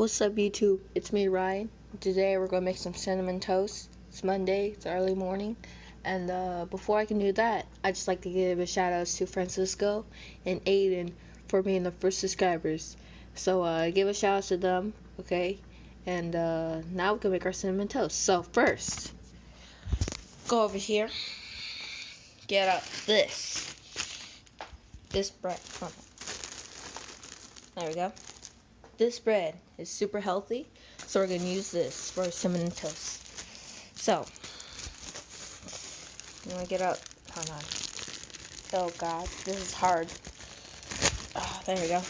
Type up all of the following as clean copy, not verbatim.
What's up, YouTube? It's me, Ryan. Today we're gonna make some cinnamon toast. It's Monday. It's early morning, and before I can do that, I just like to give a shout out to Francisco and Aiden for being the first subscribers. So give a shout out to them, okay? And now we can make our cinnamon toast. So first, go over here, get out this bread. There we go. This bread is super healthy, so we're going to use this for cinnamon toast. So, you want to get out, hold on. Oh God, this is hard. Oh, there we go.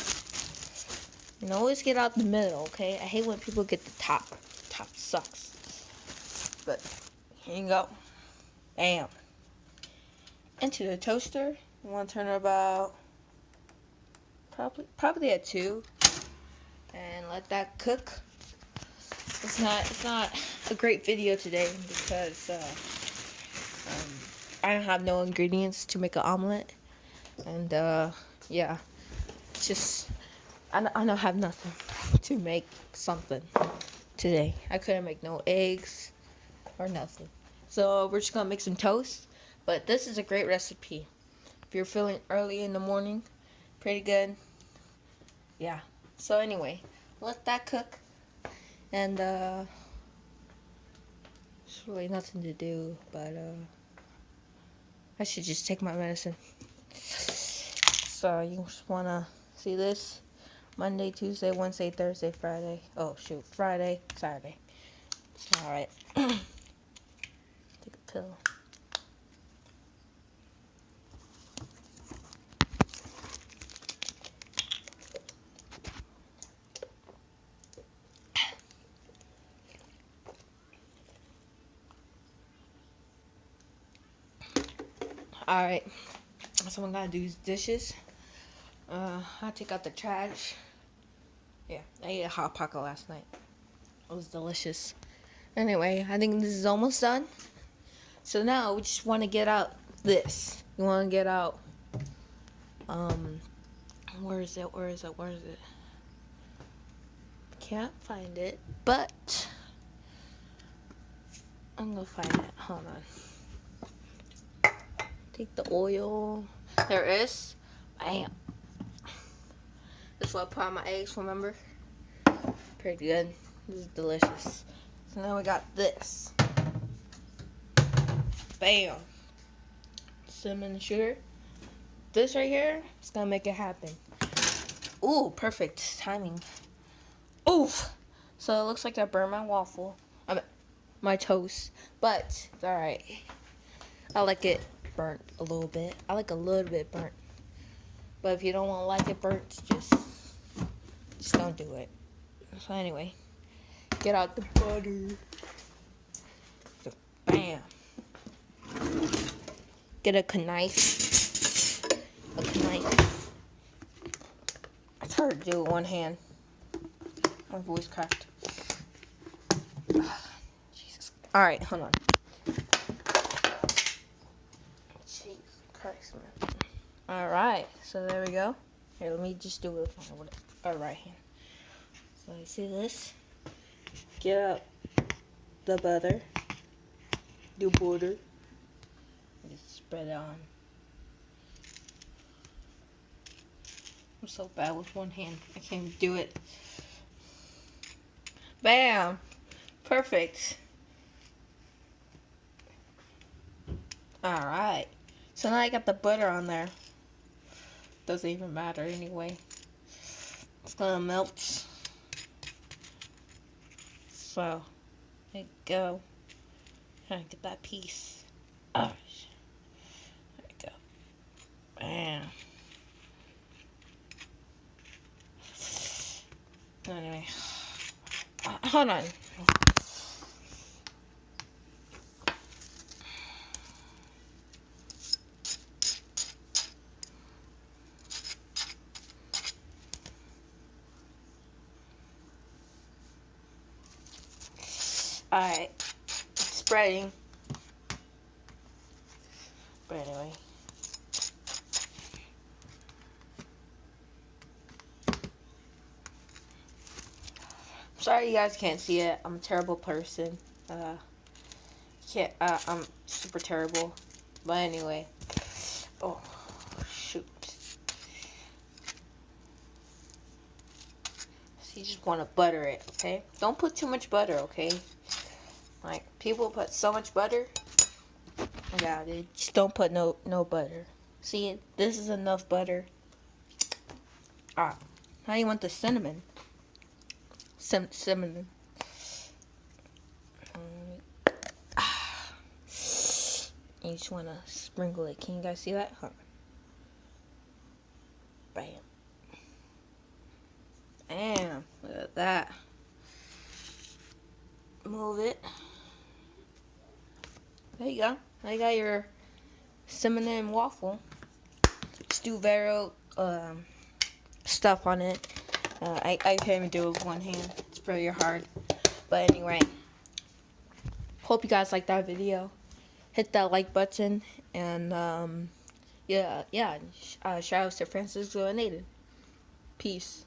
And always get out the middle, okay? I hate when people get the top. Top sucks. But, here you go. Bam. Into the toaster. You want to turn it about, probably at 2. And let that cook. It's not a great video today because I don't have no ingredients to make an omelet, and yeah, it's just I don't have nothing to make something today. I couldn't make no eggs or nothing, so we're just gonna make some toast. But this is a great recipe if you're feeling early in the morning. Pretty good, yeah. So anyway, let that cook, and there's really nothing to do, but I should just take my medicine. So you just wanna see this: Monday, Tuesday, Wednesday, Thursday, Friday. Oh shoot, Friday, Saturday. All right. Take a pill. All right. So I'm gonna do these dishes. I take out the trash. Yeah, I ate a hot pocket last night. It was delicious. Anyway, I think this is almost done. So now we just want to get out this. You want to get out. Where is it? Where is it? Where is it? Can't find it, but I'm gonna find it. Hold on. Take the oil. There it is. Bam. This is what I put on my eggs, remember? Pretty good. This is delicious. So now we got this. Bam. Cinnamon and sugar. This right here is gonna make it happen. Ooh, perfect timing. Oof. So it looks like I burned my waffle. I mean, my toast. But it's alright. I like it burnt a little bit. I like a little bit burnt. But if you don't want to like it burnt, just don't do it. So anyway, get out the butter. So, bam. Get a knife. It's hard to do with one hand. My voice cracked. Jesus. Alright, hold on. Jesus Christ, man. Alright, so there we go. Here, let me just do it with our right hand. So you see this? Get out the butter. Do butter. Just spread it on. I'm so bad with one hand. I can't do it. Bam! Perfect. Alright. So now I got the butter on there. Doesn't even matter anyway. It's gonna melt. So, there you go. Trying to get that piece. Oh, there you go. Bam. Anyway. Hold on. Alright. It's spreading. But anyway. Sorry you guys can't see it. I'm a terrible person. I'm super terrible. But anyway. Oh, shoot. So you just want to butter it, okay? Don't put too much butter, okay? Like, people put so much butter. Yeah, dude. Just don't put no butter. See, this is enough butter. Ah, now you want the cinnamon. Cinnamon. You just want to sprinkle it. Can you guys see that? Huh. Bam. Bam. Look at that. Move it. There you go. Now you got your cinnamon waffle. Just do Vero stuff on it. I can't even do it with one hand. It's pretty hard. But anyway. Hope you guys liked that video. Hit that like button. And shout out to Francisco and Nathan. Peace.